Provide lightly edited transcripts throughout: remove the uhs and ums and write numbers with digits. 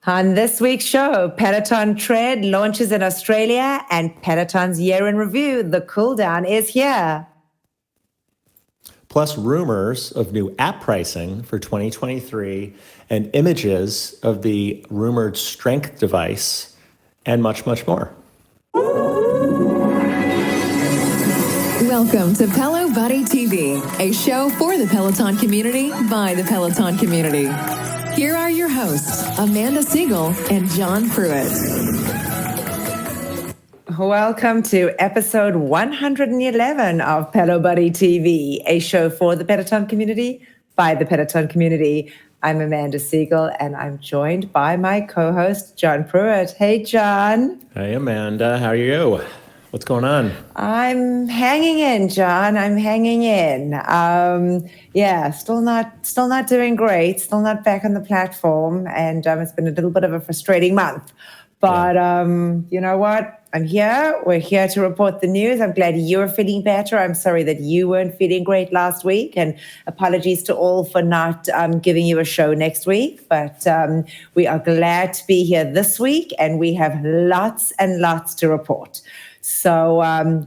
On this week's show, Peloton Tread launches in Australia and Peloton's year in review. The Cooldown is here. Plus rumors of new app pricing for 2023 and images of the rumored strength device and much, much more. Welcome to Pelo Buddy TV, a show for the Peloton community by the Peloton community. Here are your hosts, Amanda Siegel and John Pruitt. Welcome to episode 111 of Pelo Buddy TV, a show for the Peloton community by the Peloton community. I'm Amanda Siegel, and I'm joined by my co-host, John Pruitt. Hey, John. Hey, Amanda. How are you? What's going on? I'm hanging in, John. I'm hanging in. Still not doing great. Still not back on the platform, and it's been a little bit of a frustrating month. But you know what? I'm here. We're here to report the news. I'm glad you're feeling better. I'm sorry that you weren't feeling great last week, and apologies to all for not giving you a show next week. But we are glad to be here this week, and we have lots and lots to report. So,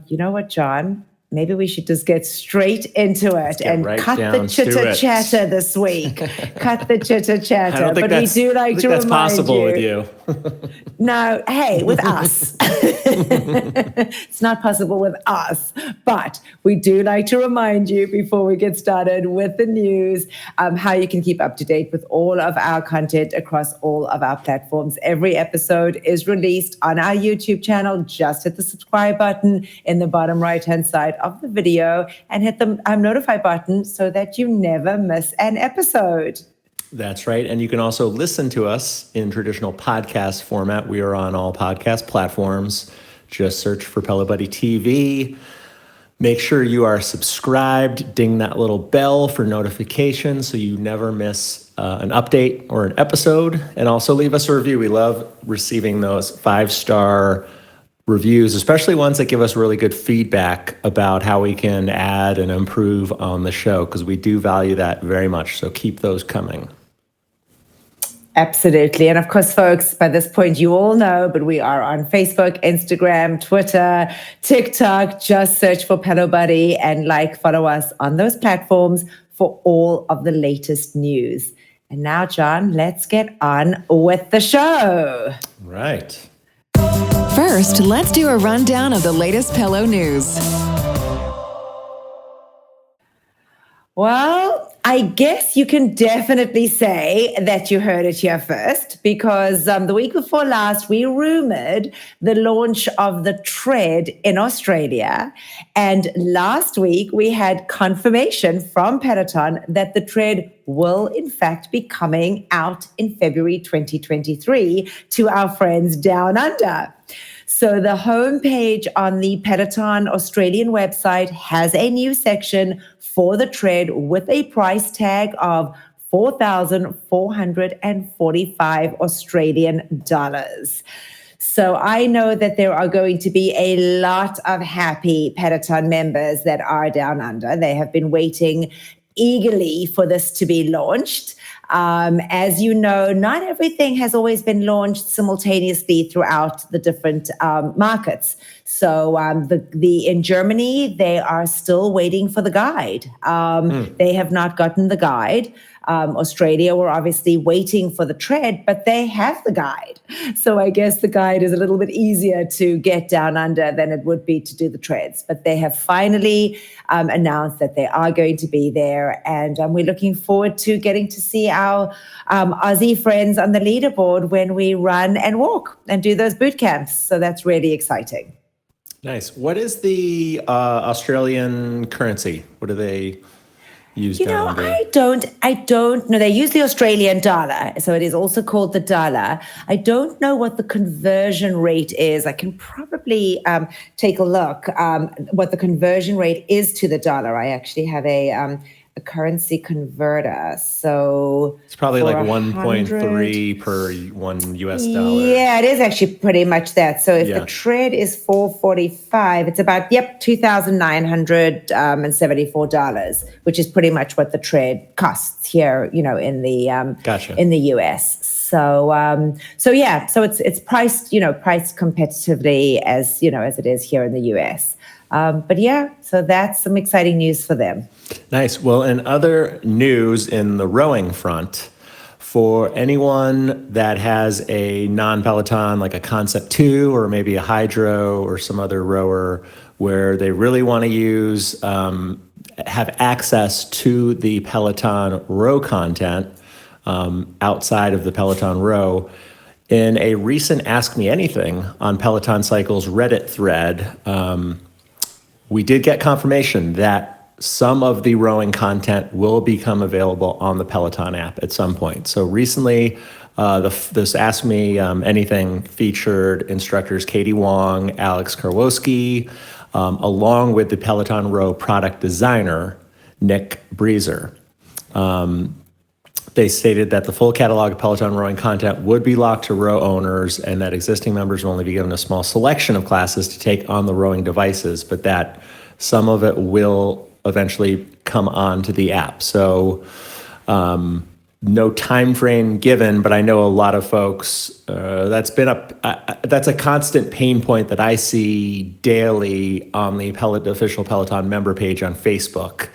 you know what, John? Maybe we should just get straight into it and cut the chitter-chatter this week. Cut the chitter-chatter. But we do like to remind you. That's possible with you. No, hey, with us. It's not possible with us. But we do like to remind you before we get started with the news, how you can keep up to date with all of our content across all of our platforms. Every episode is released on our YouTube channel. Just hit the subscribe button in the bottom right-hand side of the video and hit the notify button so that you never miss an episode. That's right. And you can also listen to us in traditional podcast format. We are on all podcast platforms. Just search for Pelo Buddy TV. Make sure you are subscribed. Ding that little bell for notifications so you never miss an update or an episode. And also leave us a review. We love receiving those 5-star reviews, especially ones that give us really good feedback about how we can add and improve on the show, because we do value that very much. So keep those coming. Absolutely. And of course, folks, by this point, you all know, but we are on Facebook, Instagram, Twitter, TikTok. Just search for Pelo Buddy and follow us on those platforms for all of the latest news. And now, John, let's get on with the show. Right. First, let's do a rundown of the latest Pelo news. Well, I guess you can definitely say that you heard it here first, because the week before last, we rumored the launch of the Tread in Australia. And last week, we had confirmation from Peloton that the Tread will, in fact, be coming out in February 2023 to our friends down under. So the homepage on the Peloton Australian website has a new section for the Tread with a price tag of 4,445 Australian dollars. So I know that there are going to be a lot of happy Peloton members that are down under. They have been waiting eagerly for this to be launched. As you know, not everything has always been launched simultaneously throughout the different markets. So in Germany, they are still waiting for the guide. They have not gotten the guide. Australia were obviously waiting for the Tread, but they have the guide. So I guess the guide is a little bit easier to get down under than it would be to do the Treads. But they have finally announced that they are going to be there. And we're looking forward to getting to see our Aussie friends on the leaderboard when we run and walk and do those boot camps. So that's really exciting. Nice. What is the Australian currency? What do they use down under? I don't know. They use the Australian dollar. So it is also called the dollar. I don't know what the conversion rate is. I can probably take a look what the conversion rate is to the dollar. I actually have a currency converter. So it's probably like 1.3 per $1 US. Yeah, it is actually pretty much that. So if the Tread is $445, it's about $2,974, which is pretty much what the Tread costs here, in the in the US. So it's priced, priced competitively as it is here in the US. So that's some exciting news for them. Nice. Well, in other news in the rowing front, for anyone that has a non-Peloton, like a Concept 2 or maybe a Hydro or some other rower where they really want to have access to the Peloton row content outside of the Peloton row, in a recent Ask Me Anything on Peloton Cycle's Reddit thread, we did get confirmation that some of the rowing content will become available on the Peloton app at some point. So recently, this Ask Me Anything featured instructors Katie Wong, Alex Karwoski, along with the Peloton Row product designer, Nick Breezer. They stated that the full catalog of Peloton rowing content would be locked to row owners and that existing members will only be given a small selection of classes to take on the rowing devices, but that some of it will eventually come onto the app. So no time frame given, but I know a lot of folks, that's a constant pain point that I see daily on the official Peloton member page on Facebook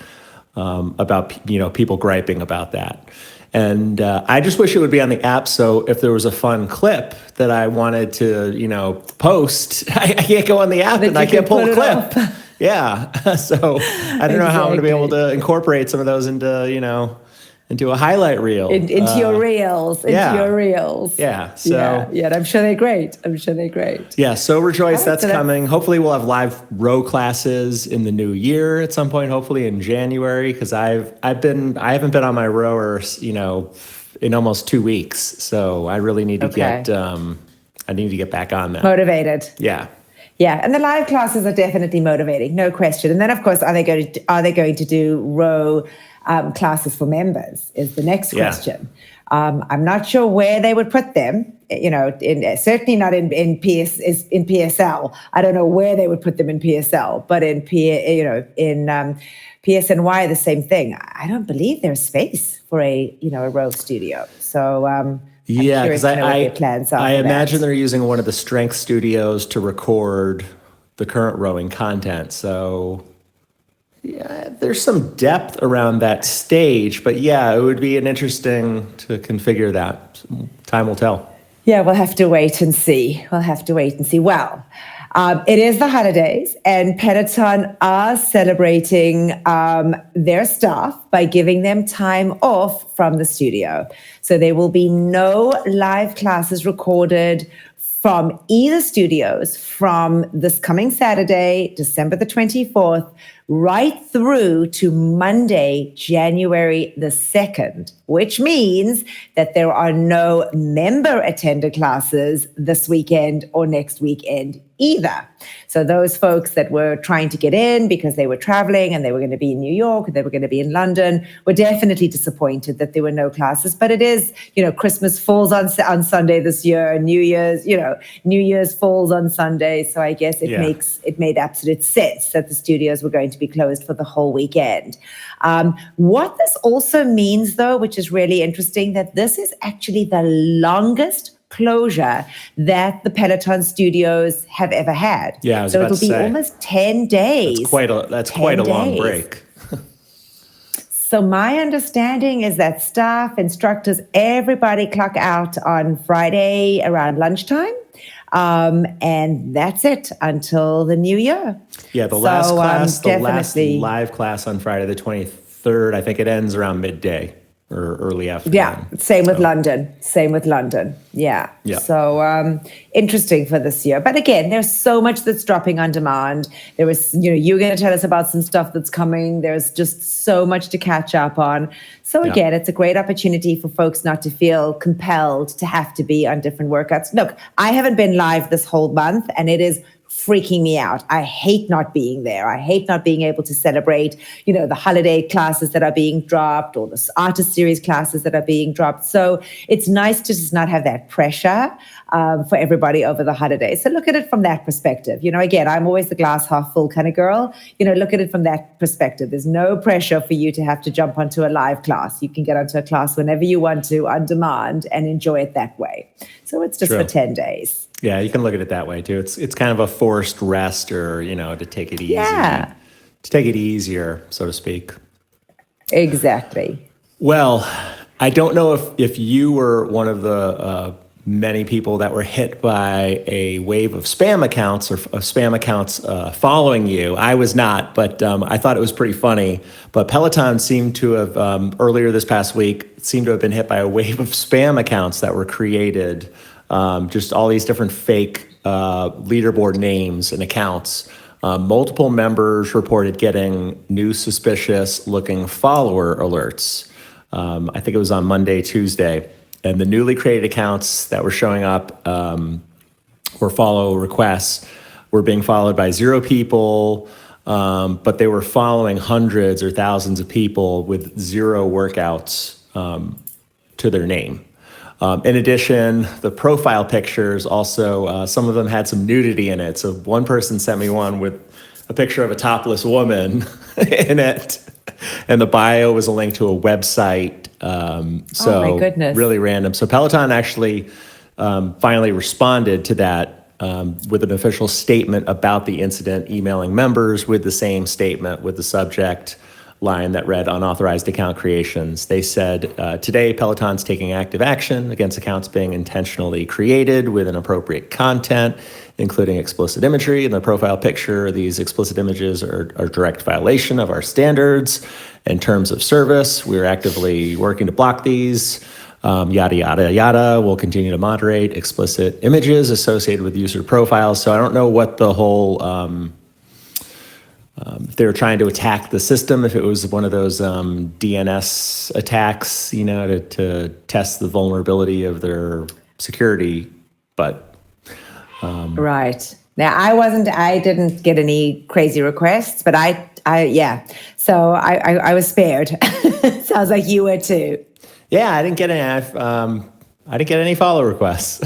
about people griping about that. And I just wish it would be on the app. So if there was a fun clip that I wanted to, post, I can't go on the app and I can't pull a clip. Yeah. So I don't know how I'm going to be able to incorporate some of those into a highlight reel. Into your reels. Your reels. Yeah. So yeah, I'm sure they're great. Yeah. So rejoice. That's coming. Hopefully we'll have live row classes in the new year at some point, hopefully in January, because I haven't been on my rowers, in almost 2 weeks. So I really need to get back on that. Motivated. Yeah. Yeah, and the live classes are definitely motivating, no question. And then, of course, are they going to do row classes for members? Is the next question. I'm not sure where they would put them. Certainly not in PSL. I don't know where they would put them in PSL, but in PSNY, the same thing. I don't believe there's space for a row studio. So. Yeah, because I imagine that. They're using one of the Strength studios to record the current rowing content. So yeah, there's some depth around that stage, but yeah, it would be interesting to configure that. Time will tell. Yeah, we'll have to wait and see. Well, it is the holidays, and Peloton are celebrating their staff by giving them time off from the studio. So there will be no live classes recorded from either studios from this coming Saturday, December the 24th, right through to Monday, January the 2nd, which means that there are no member attended classes this weekend or next weekend either. So those folks that were trying to get in because they were traveling and they were going to be in New York, and they were going to be in London, were definitely disappointed that there were no classes. But it is, Christmas falls on Sunday this year, New Year's falls on Sunday. So I guess it made absolute sense that the studios were going to be closed for the whole weekend. What this also means, though, which is really interesting, that this is actually the longest closure that the Peloton studios have ever had. Yeah, so it'll be almost 10 days. That's quite a long break. So my understanding is that staff, instructors, everybody clock out on Friday around lunchtime. And that's it until the new year. Yeah, the last live class on Friday the 23rd, I think it ends around midday or early afternoon. Yeah, same with London. Yeah. So interesting for this year. But again, there's so much that's dropping on demand. There was, you're going to tell us about some stuff that's coming. There's just so much to catch up on. So again, it's a great opportunity for folks not to feel compelled to have to be on different workouts. Look, I haven't been live this whole month, and it is freaking me out. I hate not being there. I hate not being able to celebrate, the holiday classes that are being dropped or the artist series classes that are being dropped. So it's nice to just not have that pressure for everybody over the holidays. So look at it from that perspective. Again, I'm always the glass half full kind of girl. Look at it from that perspective. There's no pressure for you to have to jump onto a live class. You can get onto a class whenever you want to on demand and enjoy it that way. So it's just True. for 10 days. Yeah, you can look at it that way too. It's kind of a forced rest, or to take it easy, to take it easier, so to speak. Exactly. Well, I don't know if you were one of the many people that were hit by a wave of spam accounts following you. I was not, but I thought it was pretty funny. But Peloton seemed to have earlier this past week seemed to have been hit by a wave of spam accounts that were created. Just all these different fake leaderboard names and accounts. Multiple members reported getting new suspicious looking follower alerts. I think it was on Monday, Tuesday. And the newly created accounts that were showing up or follow requests were being followed by 0 people, but they were following hundreds or thousands of people with 0 workouts to their name. In addition, the profile pictures also, some of them had some nudity in it. So one person sent me one with a picture of a topless woman in it. And the bio was a link to a website. So oh my goodness. Really random. So Peloton actually finally responded to that with an official statement about the incident, emailing members with the same statement with the subject line that read unauthorized account creations. They said, today Peloton's taking active action against accounts being intentionally created with inappropriate content, including explicit imagery in the profile picture. These explicit images are direct violation of our standards and terms of service. We're actively working to block these. Yada, yada, yada. We'll continue to moderate explicit images associated with user profiles. So I don't know what the whole... if they were trying to attack the system, if it was one of those DNS attacks, to test the vulnerability of their security, but... Right. Now, I didn't get any crazy requests, but yeah. So I was spared. Sounds like you were too. Yeah, I didn't get any follow requests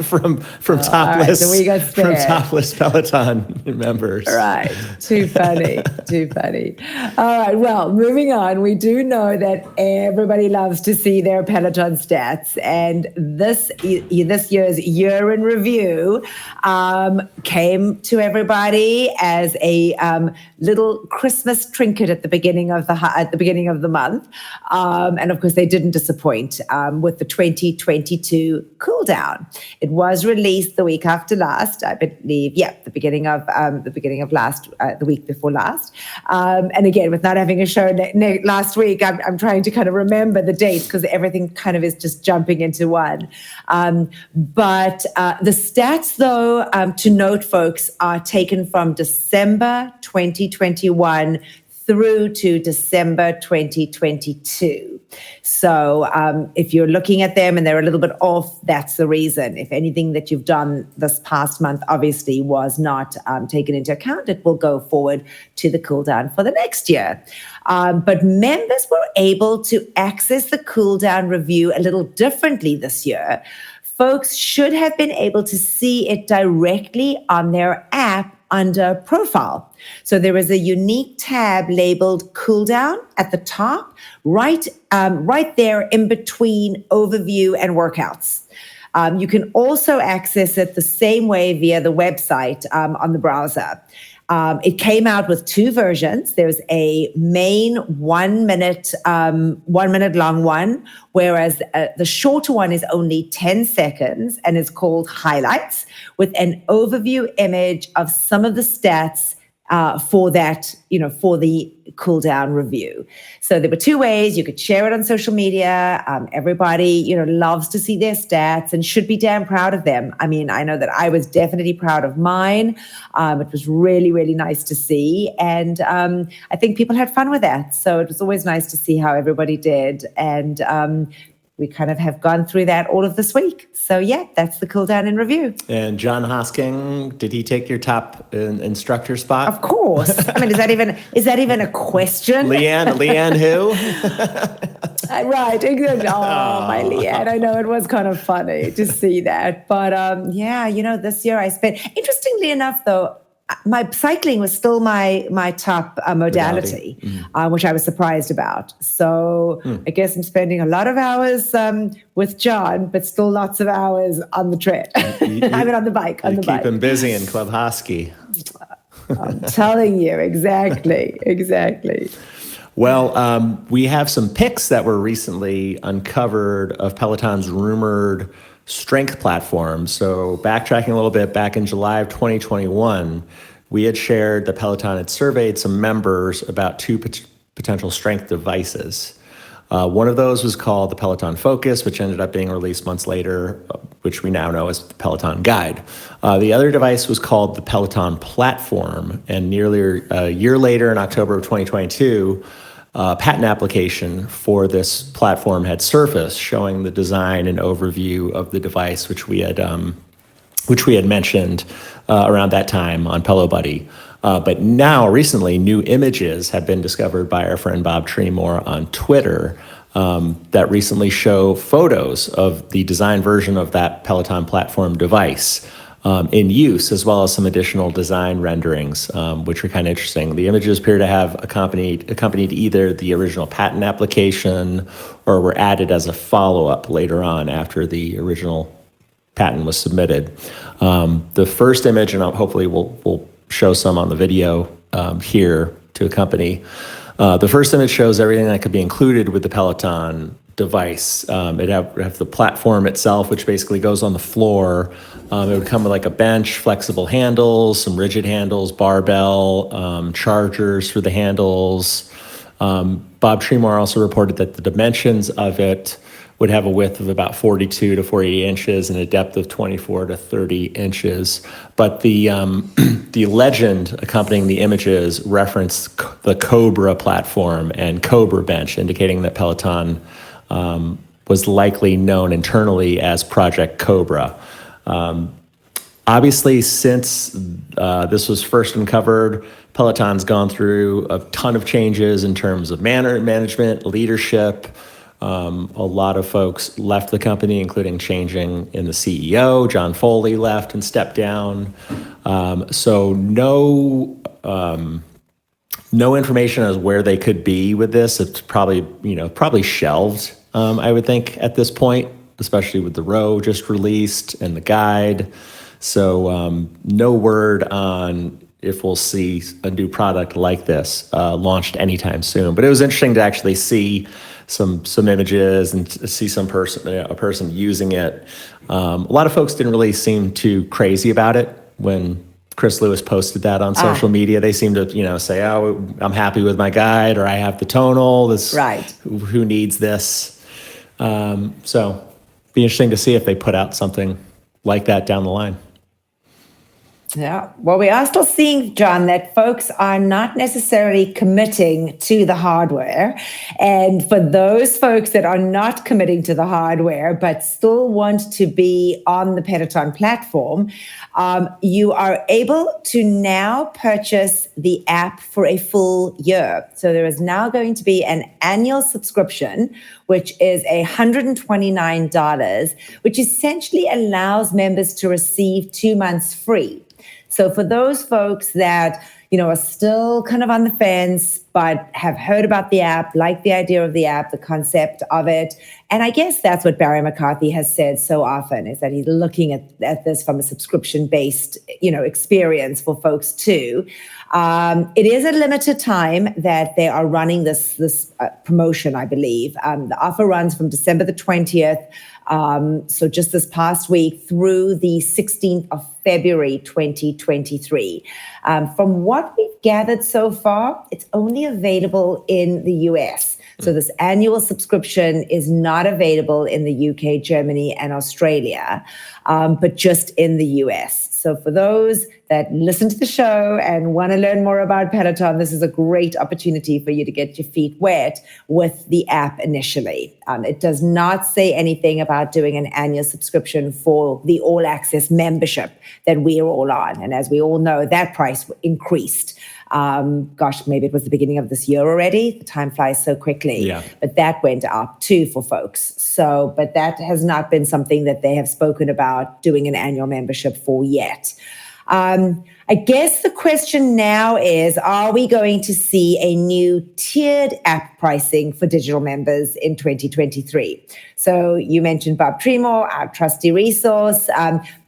from topless from topless Peloton members. Right. Too funny. Too funny. All right. Well, moving on. We do know that everybody loves to see their Peloton stats, and this year's year in review came to everybody as a little Christmas trinket at the beginning of the month, and of course they didn't disappoint with the 2022 Cooldown. It was released the week after last, I believe. Yeah, the beginning of last, the week before last. And again, with not having a show last week, I'm trying to kind of remember the dates because everything kind of is just jumping into one. But the stats, though, to note, folks, are taken from December 2021 through to December 2022. So if you're looking at them and they're a little bit off, that's the reason. If anything that you've done this past month obviously was not taken into account, it will go forward to the Cooldown for the next year. But members were able to access the Cooldown review a little differently this year. Folks should have been able to see it directly on their app under profile. So there is a unique tab labeled Cooldown at the top, right there in between overview and workouts. You can also access it the same way via the website on the browser. It came out with 2 versions. There's a main 1 minute long one, whereas the shorter one is only 10 seconds and is called Highlights, with an overview image of some of the stats for that, for the Cooldown review. So there were 2 ways. You could share it on social media. Everybody, loves to see their stats and should be damn proud of them. I mean, I know that I was definitely proud of mine. It was really, really nice to see. And I think people had fun with that. So it was always nice to see how everybody did. And we kind of have gone through that all of this week. So yeah, that's the Cooldown in review. And John Hosking, did he take your top instructor spot? Of course. I mean, is that even a question? Leanne who? Right. Exactly. Oh, my Leanne. I know it was kind of funny to see that. But yeah, this year I spent, interestingly enough though, my cycling was still my top modality, which I was surprised about. So I guess I'm spending a lot of hours with John, but still lots of hours on the tread. On the bike. Keep him busy in Club Hosky. I'm telling you, exactly. Well, we have some pics that were recently uncovered of Peloton's rumored strength platform. So backtracking a little bit, back in July of 2021, we had shared that Peloton had surveyed some members about two potential strength devices. One of those was called the Peloton Focus, which ended up being released months later, which we now know as the Peloton Guide. The other device was called the Peloton Platform, and nearly a year later, in October of 2022, a patent application for this platform had surfaced, showing the design and overview of the device, which we had mentioned around that time on Pelo Buddy. But now, recently, new images have been discovered by our friend Bob Tremore on Twitter that recently show photos of the design version of that Peloton Platform device in use, as well as some additional design renderings, which are kind of interesting. The images appear to have accompanied either the original patent application or were added as a follow-up later on after the original patent was submitted. The first image, and hopefully we'll show some on the video here to accompany. The first image shows everything that could be included with the Peloton device. It have the platform itself, which basically goes on the floor. It would come with like a bench, flexible handles, some rigid handles, barbell, chargers for the handles. Bob Tremore also reported that the dimensions of it would have a width of about 42 to 48 inches and a depth of 24 to 30 inches. But the legend accompanying the images referenced the Cobra platform and Cobra bench, indicating that Peloton was likely known internally as Project Cobra. Obviously, since this was first uncovered, Peloton's gone through a ton of changes in terms of management, leadership. A lot of folks left the company, including changing in the CEO. John Foley left and stepped down. So no information as where they could be with this. It's probably shelved, I would think, at this point, especially with the Row just released and the Guide. So no word on if we'll see a new product like this launched anytime soon. But it was interesting to actually see some images and to see a person using it. A lot of folks didn't really seem too crazy about it when Chris Lewis posted that on social media. They seemed to, say, "Oh, I'm happy with my Guide," or "I have the tonal." This, right? Who needs this? So, be interesting to see if they put out something like that down the line. Yeah. Well, we are still seeing, John, that folks are not necessarily committing to the hardware. And for those folks that are not committing to the hardware, but still want to be on the Peloton platform, you are able to now purchase the app for a full year. So there is now going to be an annual subscription, which is $129, which essentially allows members to receive 2 months free. So for those folks that, are still kind of on the fence, but have heard about the app, like the idea of the app, the concept of it, and I guess that's what Barry McCarthy has said so often, is that he's looking at this from a subscription-based, experience for folks too. It is a limited time that they are running this promotion, I believe. The offer runs from December the 20th, so just this past week, through the 16th of February 2023. From what we've gathered so far, it's only available in the US. So this annual subscription is not available in the UK, Germany, and Australia, but just in the US. So for those that listen to the show and want to learn more about Peloton, this is a great opportunity for you to get your feet wet with the app initially. It does not say anything about doing an annual subscription for the All Access membership that we are all on. And as we all know, that price increased. Maybe it was the beginning of this year already. The time flies so quickly. Yeah. But that went up too for folks. So, but that has not been something that they have spoken about doing an annual membership for yet. I guess the question now is, are we going to see a new tiered app pricing for digital members in 2023? So you mentioned Bob Tremor, our trusty resource.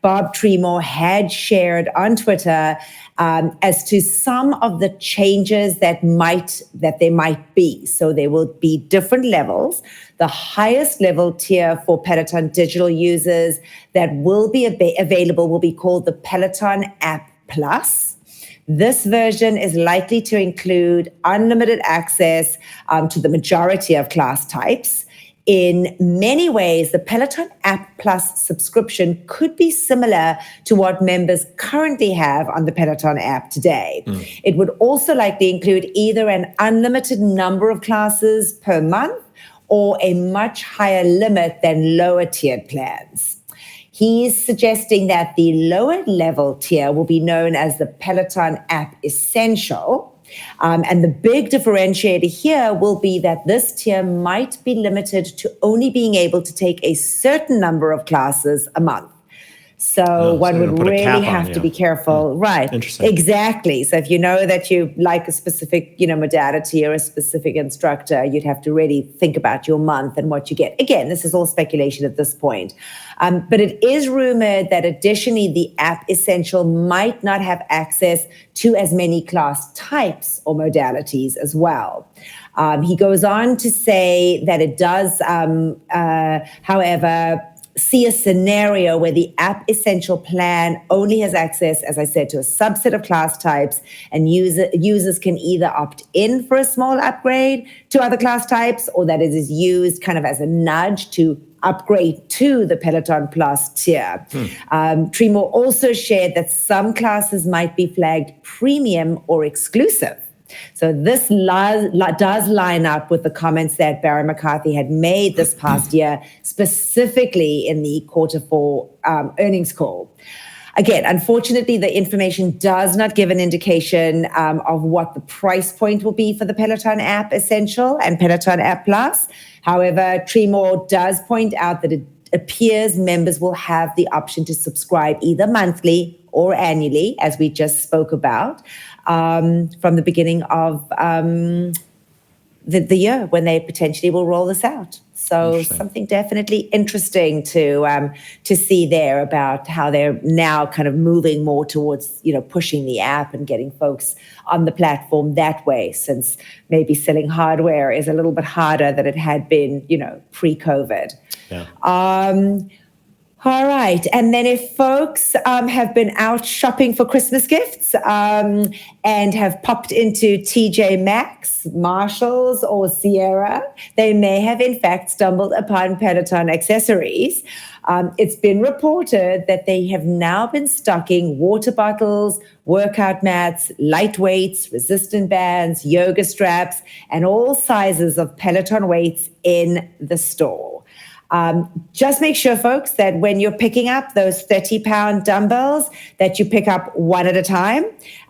Bob Tremor had shared on Twitter as to some of the changes that there might be. So there will be different levels. The highest level tier for Peloton digital users that will be available will be called the Peloton App Plus. This version is likely to include unlimited access to the majority of class types. In many ways, the Peloton App Plus subscription could be similar to what members currently have on the Peloton app today. It would also likely include either an unlimited number of classes per month or a much higher limit than lower tiered plans. He's suggesting that the lower level tier will be known as the Peloton App Essential. And the big differentiator here will be that this tier might be limited to only being able to take a certain number of classes a month. So one would really have to be careful. Right. Interesting. Exactly. So if you know that you like a specific, modality or a specific instructor, you'd have to really think about your month and what you get. Again, this is all speculation at this point. But it is rumored that additionally, the App Essential might not have access to as many class types or modalities as well. He goes on to say that it does, however, see a scenario where the App Essential plan only has access, as I said, to a subset of class types, and users can either opt in for a small upgrade to other class types, or that it is used kind of as a nudge to upgrade to the Peloton Plus tier. Tremor also shared that some classes might be flagged premium or exclusive. So this does line up with the comments that Barry McCarthy had made this past year, specifically in the Q4 earnings call. Again, unfortunately, the information does not give an indication of what the price point will be for the Peloton App Essential and Peloton App Plus. However, Tremor does point out that it appears members will have the option to subscribe either monthly or annually, as we just spoke about, from the beginning of the year when they potentially will roll this out. So something definitely interesting to see there about how they're now kind of moving more towards, pushing the app and getting folks on the platform that way, since maybe selling hardware is a little bit harder than it had been, pre-COVID. Yeah. All right. And then if folks have been out shopping for Christmas gifts and have popped into TJ Maxx, Marshalls, or Sierra, they may have in fact stumbled upon Peloton accessories. It's been reported that they have now been stocking water bottles, workout mats, light weights, resistant bands, yoga straps, and all sizes of Peloton weights in the store. Just make sure, folks, that when you're picking up those 30-pound dumbbells, that you pick up one at a time,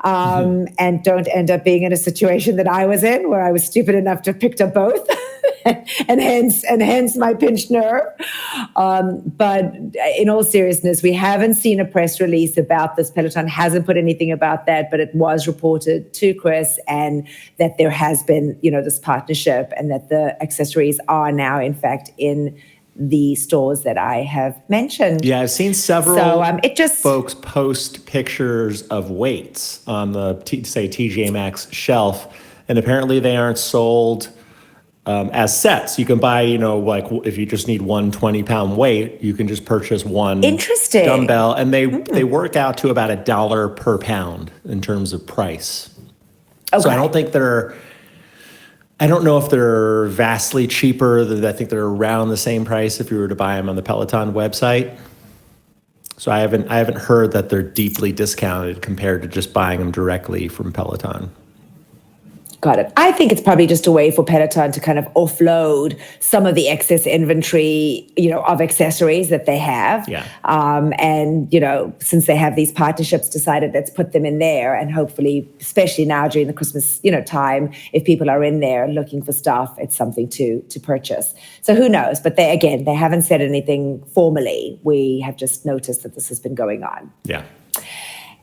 and don't end up being in a situation that I was in, where I was stupid enough to have picked up both, and hence my pinched nerve. But in all seriousness, we haven't seen a press release about this. Peloton hasn't put anything about that, but it was reported to Chris, and that there has been, this partnership, and that the accessories are now, in fact, in the stores that I have mentioned. Yeah, I've seen several folks post pictures of weights on the, say, TJ Maxx shelf, and apparently they aren't sold as sets. You can buy, like if you just need one 20-pound weight, you can just purchase one Interesting dumbbell, and they work out to about $1 per pound in terms of price. Okay. So I don't know if they're vastly cheaper. I think they're around the same price if you were to buy them on the Peloton website. So I haven't heard that they're deeply discounted compared to just buying them directly from Peloton. Got it. I think it's probably just a way for Peloton to kind of offload some of the excess inventory, of accessories that they have. Yeah. And, since they have these partnerships, decided let's put them in there. And hopefully, especially now during the Christmas, time, if people are in there looking for stuff, it's something to purchase. So who knows? But they haven't said anything formally. We have just noticed that this has been going on. Yeah.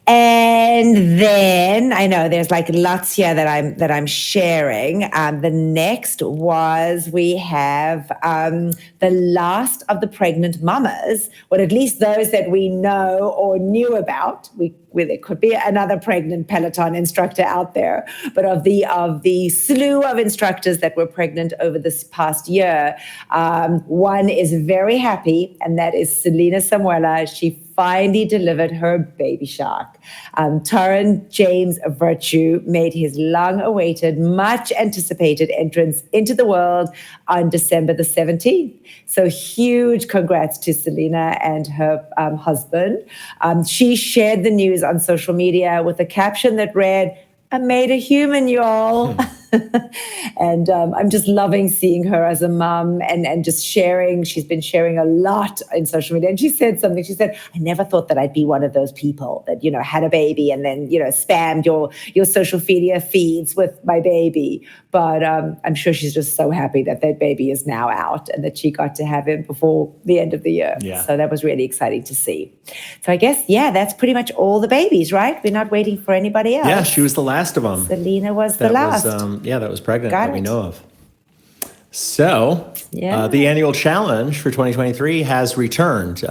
And then I know there's like lots here that I'm sharing. The next was we have the last of the pregnant mamas, or at least those that we know or knew about. There could be another pregnant Peloton instructor out there, but of the slew of instructors that were pregnant over this past year, one is very happy, and that is Selena Samuela. She finally delivered her baby shark. Torrin James Virtue made his long-awaited, much-anticipated entrance into the world on December the 17th. So huge congrats to Selena and her husband. She shared the news on social media with a caption that read, "I made a human, y'all." And I'm just loving seeing her as a mom and just sharing. She's been sharing a lot in social media. And she said something. She said, "I never thought that I'd be one of those people that, had a baby and then, spammed your social media feeds with my baby." But I'm sure she's just so happy that baby is now out and that she got to have him before the end of the year. Yeah. So that was really exciting to see. So I guess, that's pretty much all the babies, right? We're not waiting for anybody else. Yeah, she was the last of them. Selena was the last. That was pregnant Got that we it. know of. So the annual challenge for 2023 has returned.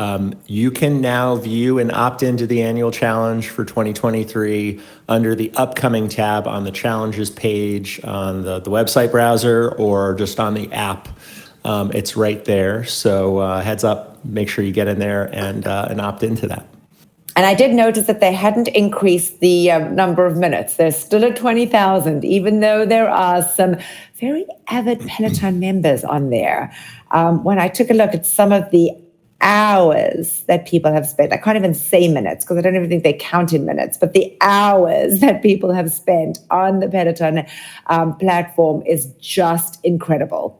You can now view and opt into the annual challenge for 2023 under the upcoming tab on the challenges page on the website browser or just on the app. It's right there. So heads up, make sure you get in there and opt into that. And I did notice that they hadn't increased the number of minutes. They're still at 20,000, even though there are some very avid Peloton members on there. When I took a look at some of the hours that people have spent, I can't even say minutes because I don't even think they count in minutes, but the hours that people have spent on the Peloton platform is just incredible.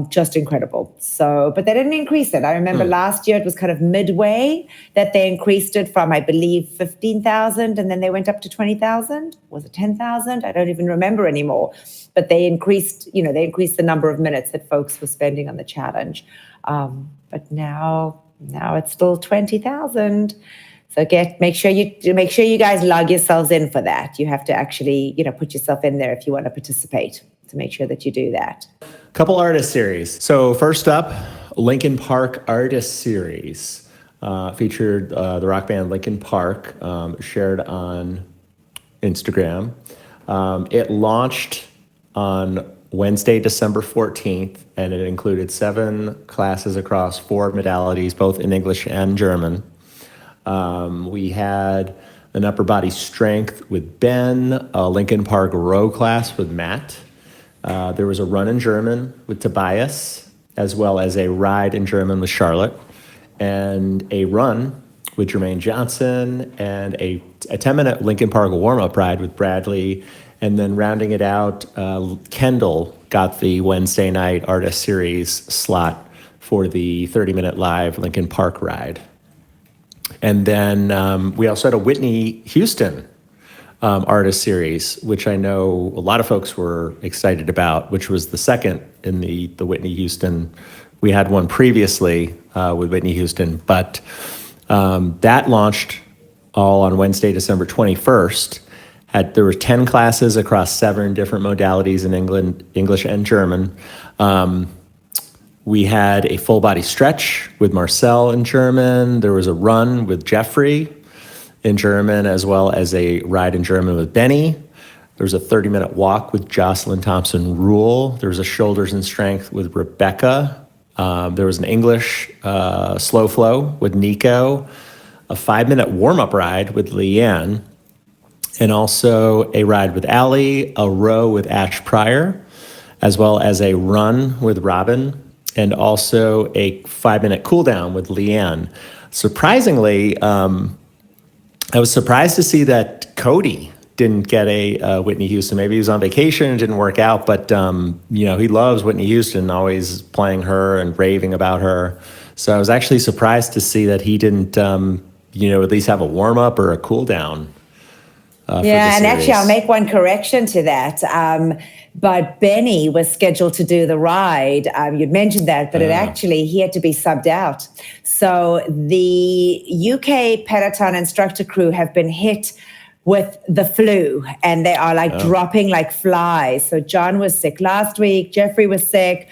Just incredible. So, but they didn't increase it. I remember last year it was kind of midway that they increased it from, I believe, 15,000, and then they went up to 20,000. Was it 10,000? I don't even remember anymore. But they increased, the number of minutes that folks were spending on the challenge. But now it's still 20,000. So make sure you guys log yourselves in for that. You have to actually, put yourself in there if you want to participate. To make sure that you do that. Couple artist series. So first up, Linkin Park Artist Series featured the rock band Linkin Park, shared on Instagram. It launched on Wednesday, December 14th, and it included 7 classes across 4 modalities, both in English and German. We had an upper body strength with Ben, a Linkin Park row class with Matt. There was a run in German with Tobias, as well as a ride in German with Charlotte, and a run with Jermaine Johnson, and a 10-minute Linkin Park warm-up ride with Bradley. And then rounding it out, Kendall got the Wednesday night artist series slot for the 30-minute live Linkin Park ride. And then we also had a Whitney Houston artist series, which I know a lot of folks were excited about, which was the second in the Whitney Houston. We had one previously with Whitney Houston, but that launched all on Wednesday, December 21st. There were 10 classes across 7 different modalities in English and German. We had a full body stretch with Marcel in German. There was a run with Jeffrey in German, as well as a ride in German with Benny. There was a 30-minute walk with Jocelyn Thompson Rule. There was a shoulders and strength with Rebecca. There was an English slow flow with Nico, a 5-minute warm-up ride with Leanne, and also a ride with Allie, a row with Ash Pryor, as well as a run with Robin, and also a 5-minute cool down with Leanne. Surprisingly, I was surprised to see that Cody didn't get a Whitney Houston. Maybe he was on vacation and didn't work out, but he loves Whitney Houston, always playing her and raving about her. So I was actually surprised to see that he didn't, at least have a warm up or a cool down. Yeah, and actually, I'll make one correction to that. But Benny was scheduled to do the ride. You'd mentioned that, but he had to be subbed out. So the UK Peloton instructor crew have been hit with the flu, and they are dropping like flies. So John was sick last week. Jeffrey was sick.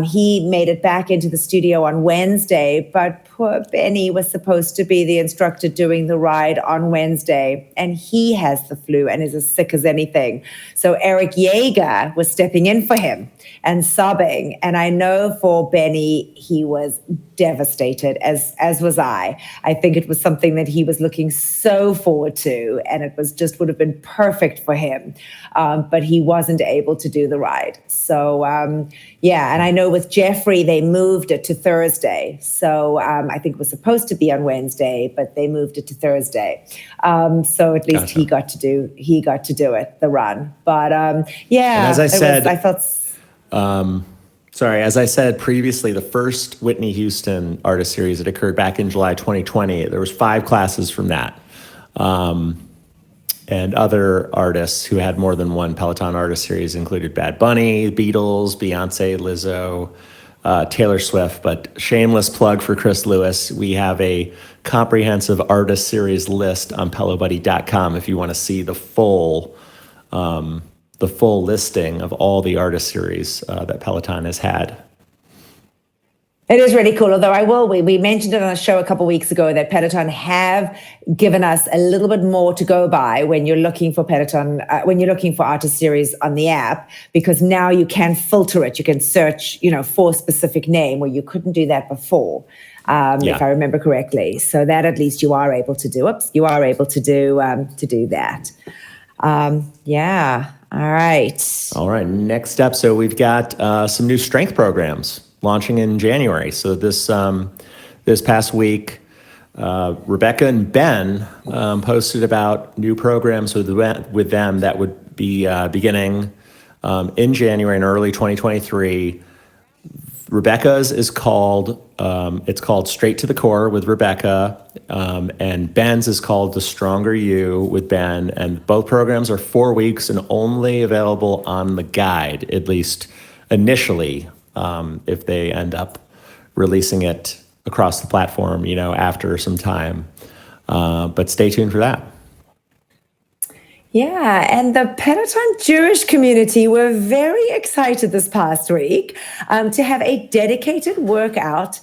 He made it back into the studio on Wednesday, but poor Benny was supposed to be the instructor doing the ride on Wednesday, and he has the flu and is as sick as anything. So Eric Yeager was stepping in for him and sobbing. And I know for Benny, he was devastated, as was I. I think it was something that he was looking so forward to, and it would have been perfect for him. But he wasn't able to do the ride. So, and I know with Jeffrey, they moved it to Thursday. So I think it was supposed to be on Wednesday, but they moved it to Thursday. So at least he got to do it, the run. But and as I said, as I said previously, the first Whitney Houston Artist Series that occurred back in July 2020, there was 5 classes from that. And other artists who had more than one Peloton Artist Series included Bad Bunny, Beatles, Beyonce, Lizzo, Taylor Swift. But shameless plug for Chris Lewis, we have a comprehensive Artist Series list on PeloBuddy.com if you want to see the full listing of all the Artist Series that Peloton has had. It is really cool, although we mentioned it on a show a couple of weeks ago that Peloton have given us a little bit more to go by when you're looking for Peloton, when you're looking for Artist Series on the app, because now you can filter it. You can search, for a specific name where you couldn't do that before, if I remember correctly. So that at least you are able to do. You are able to do that. All right. All right. Next up, so we've got some new strength programs launching in January. So this past week, Rebecca and Ben posted about new programs with them that would be beginning in January and early 2023. Rebecca's is called Straight to the Core with Rebecca, and Ben's is called The Stronger You with Ben. And both programs are 4 weeks and only available on the guide, at least initially. If they end up releasing it across the platform, after some time. But stay tuned for that. Yeah, and the Peloton Jewish community were very excited this past week to have a dedicated workout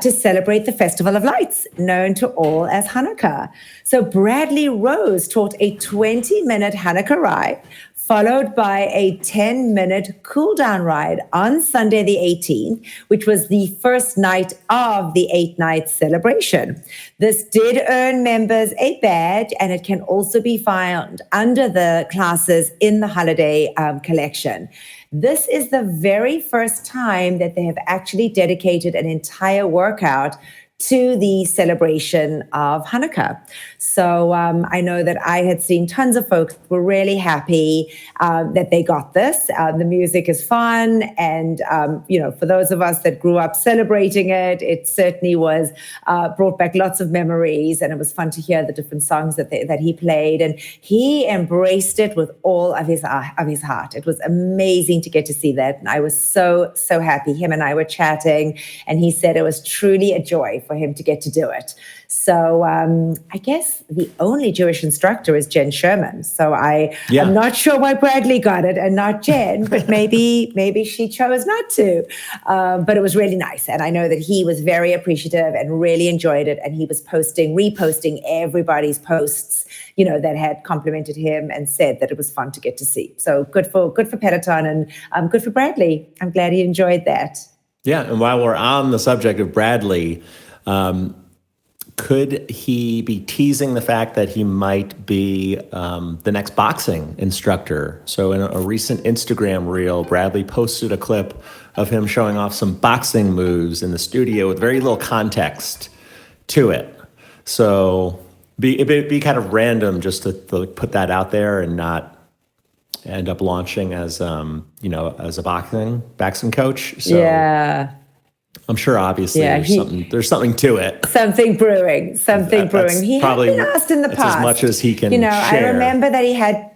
to celebrate the Festival of Lights, known to all as Hanukkah. So Bradley Rose taught a 20-minute Hanukkah ride, followed by a 10-minute cool-down ride on Sunday the 18th, which was the first night of the 8-night celebration. This did earn members a badge, and it can also be found under the classes in the holiday collection. This is the very first time that they have actually dedicated an entire workout to the celebration of Hanukkah. So I know that I had seen tons of folks were really happy that they got this. The music is fun. And, for those of us that grew up celebrating it, it certainly was brought back lots of memories. And it was fun to hear the different songs that he played. And he embraced it with all of his heart. It was amazing to get to see that. And I was so, so happy. Him and I were chatting, and he said it was truly a joy for him to get to do it. So I guess the only Jewish instructor is Jen Sherman. So I'm not sure why Bradley got it and not Jen, but maybe she chose not to. But it was really nice. And I know that he was very appreciative and really enjoyed it. And he was reposting everybody's posts, that had complimented him and said that it was fun to get to see. So good for Peloton and good for Bradley. I'm glad he enjoyed that. Yeah, and while we're on the subject of Bradley, could he be teasing the fact that he might be the next boxing instructor? So in a recent Instagram reel, Bradley posted a clip of him showing off some boxing moves in the studio with very little context to it. So it'd be kind of random just to put that out there and not end up launching as as a boxing coach. So yeah. I'm sure obviously there's something to it. Something brewing. He had been asked in the past. As much as he can share. I remember that he had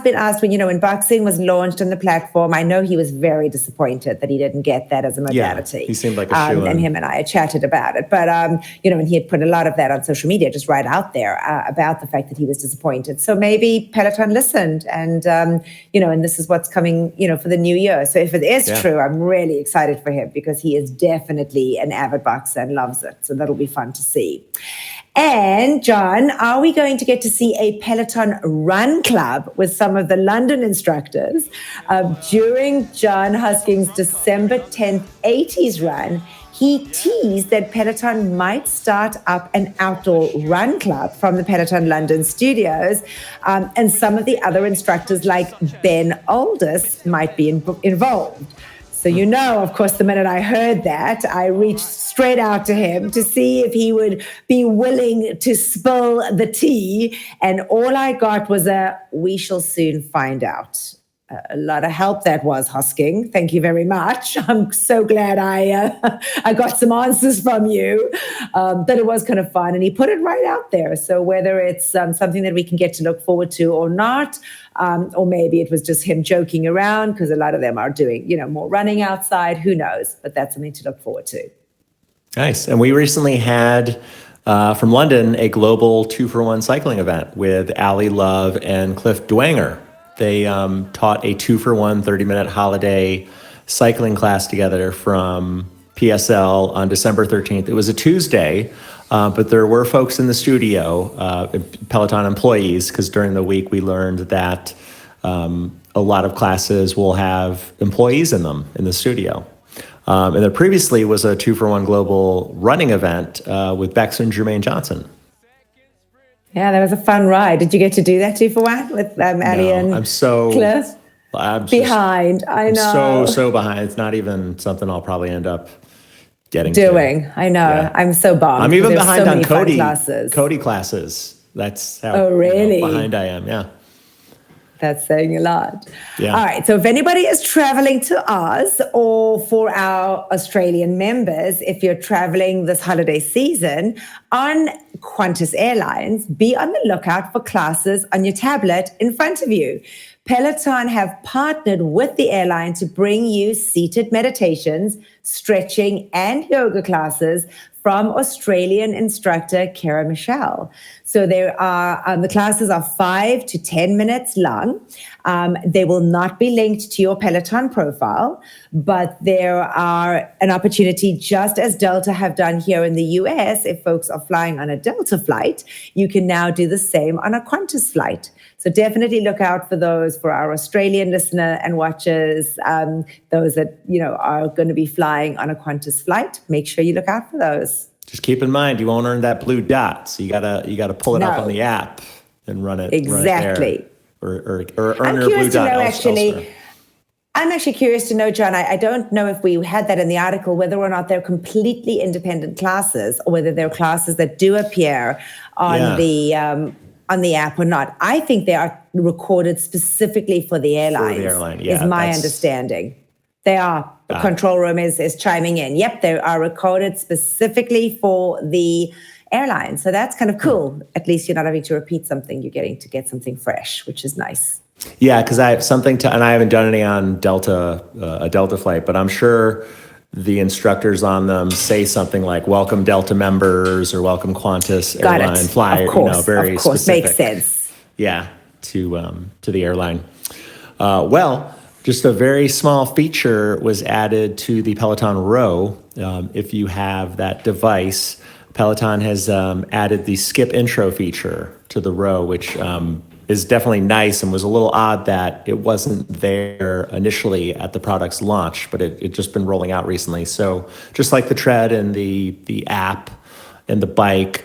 been asked when when boxing was launched on the platform. I know he was very disappointed that he didn't get that as a modality. Yeah, he seemed like a shoo-in. And him and I had chatted about it. But and he had put a lot of that on social media, just right out there about the fact that he was disappointed. So maybe Peloton listened and and this is what's coming, for the new year. So if it is true, I'm really excited for him because he is definitely an avid boxer and loves it. So that'll be fun to see. And John, are we going to get to see a Peloton run club with some of the London instructors during John Husking's December 10th 80s run? He teased that Peloton might start up an outdoor run club from the Peloton London studios, and some of the other instructors like Ben Aldous might be involved. So, of course, the minute I heard that, I reached straight out to him to see if he would be willing to spill the tea. And all I got was we shall soon find out. A lot of help that was, Husking. Thank you very much. I'm so glad I got some answers from you. But it was kind of fun. And he put it right out there. So whether it's something that we can get to look forward to or not, or maybe it was just him joking around because a lot of them are doing, more running outside. Who knows? But that's something to look forward to. Nice. And we recently had from London a global 2-for-1 cycling event with Ali Love and Cliff Dwanger. They taught a 2-for-1 30-minute holiday cycling class together from PSL on December 13th. It was a Tuesday, but there were folks in the studio, Peloton employees, because during the week we learned that a lot of classes will have employees in them in the studio. And there previously was a 2-for-1 global running event with Bex and Jermaine Johnson. Yeah, that was a fun ride. Did you get to do that 2-for-1 with Ali and Cliff? I'm behind. I know. So behind. It's not even something I'll probably end up getting doing. To. I know. Yeah. I'm so bummed. I'm even behind on Cody classes. Classes. That's how really? Behind I am. Yeah. That's saying a lot. Yeah. All right. So if anybody is traveling to Oz, or for our Australian members, if you're traveling this holiday season on Qantas Airlines, be on the lookout for classes on your tablet in front of you. Peloton have partnered with the airline to bring you seated meditations, stretching, and yoga classes from Australian instructor Kara Michelle. So there are the classes are 5 to 10 minutes long. They will not be linked to your Peloton profile, but there are an opportunity, just as Delta have done here in the US. If folks are flying on a Delta flight, you can now do the same on a Qantas flight. So definitely look out for those for our Australian listener and watchers, those that are going to be flying on a Qantas flight. Make sure you look out for those. Just keep in mind, you won't earn that blue dot, so you gotta pull it up on the app and run it exactly, or earn your blue dot elsewhere. I'm actually curious to know, John. I don't know if we had that in the article, whether or not they're completely independent classes, or whether they're classes that do appear on the app or not. I think they are recorded specifically for the airlines. For the airline, is my understanding. They are. The control room is chiming in. Yep, they are recorded specifically for the airline. So that's kind of cool. At least you're not having to repeat something. You're getting to get something fresh, which is nice. Yeah, because I have something and I haven't done any on a Delta flight, but I'm sure the instructors on them say something like "Welcome Delta members" or "Welcome Qantas airline flight." Very specific. Makes sense. Yeah, to the airline. Just a very small feature was added to the Peloton Row. If you have that device, Peloton has added the skip intro feature to the Row, which is definitely nice and was a little odd that it wasn't there initially at the product's launch, but it just been rolling out recently. So just like the Tread and the app and the bike,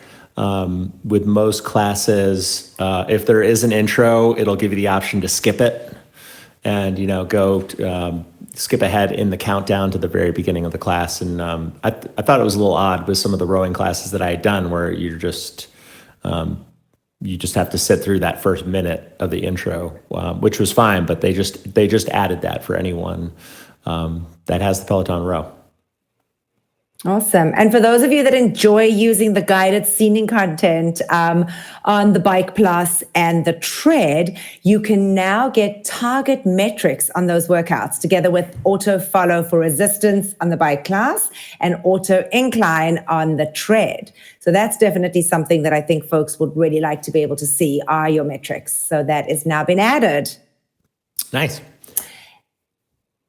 with most classes, if there is an intro, it'll give you the option to skip it and, go skip ahead in the countdown to the very beginning of the class. And I thought it was a little odd with some of the rowing classes that I had done where you just have to sit through that first minute of the intro, which was fine, but they just added that for anyone that has the Peloton Row. Awesome. And for those of you that enjoy using the guided scenic content on the Bike Plus and the Tread, you can now get target metrics on those workouts together with auto follow for resistance on the Bike Plus and auto incline on the Tread. So that's definitely something that I think folks would really like to be able to see are your metrics. So that has now been added. Nice.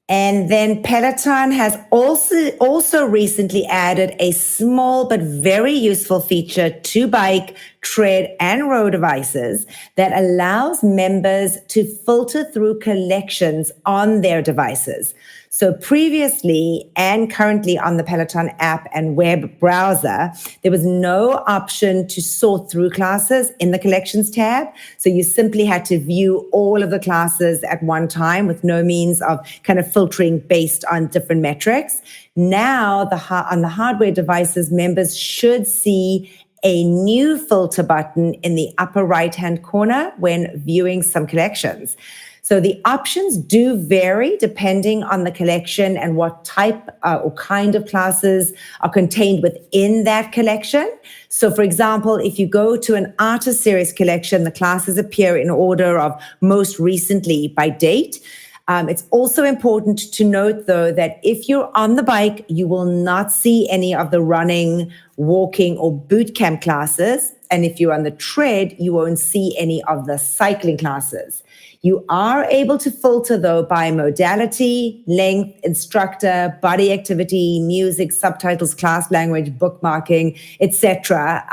And then Peloton has also recently added a small but very useful feature to Bike, Tread, and Row devices that allows members to filter through collections on their devices. So previously and currently on the Peloton app and web browser, there was no option to sort through classes in the collections tab. So you simply had to view all of the classes at one time with no means of kind of filtering based on different metrics. Now, on the hardware devices, members should see a new filter button in the upper right-hand corner when viewing some collections. So the options do vary depending on the collection and what type or kind of classes are contained within that collection. So for example, if you go to an artist series collection, the classes appear in order of most recently by date. It's also important to note, though, that if you're on the bike, you will not see any of the running, walking, or boot camp classes. And if you're on the Tread, you won't see any of the cycling classes. You are able to filter, though, by modality, length, instructor, body activity, music, subtitles, class language, bookmarking, etc.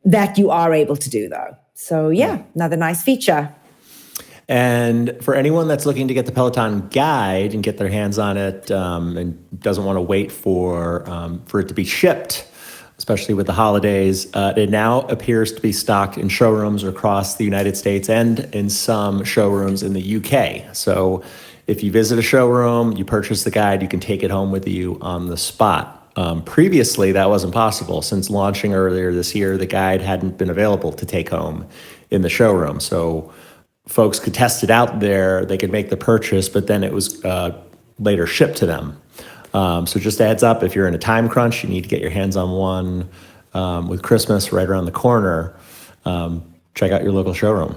That you are able to do, though. So, another nice feature. And for anyone that's looking to get the Peloton guide and get their hands on it and doesn't want to wait for it to be shipped, especially with the holidays, it now appears to be stocked in showrooms across the United States and in some showrooms in the UK. So if you visit a showroom, you purchase the guide, you can take it home with you on the spot. Previously, that wasn't possible. Since launching earlier this year, the guide hadn't been available to take home in the showroom. So folks could test it out there, they could make the purchase, but then it was later shipped to them. So just a heads up, if you're in a time crunch, you need to get your hands on one with Christmas right around the corner, check out your local showroom.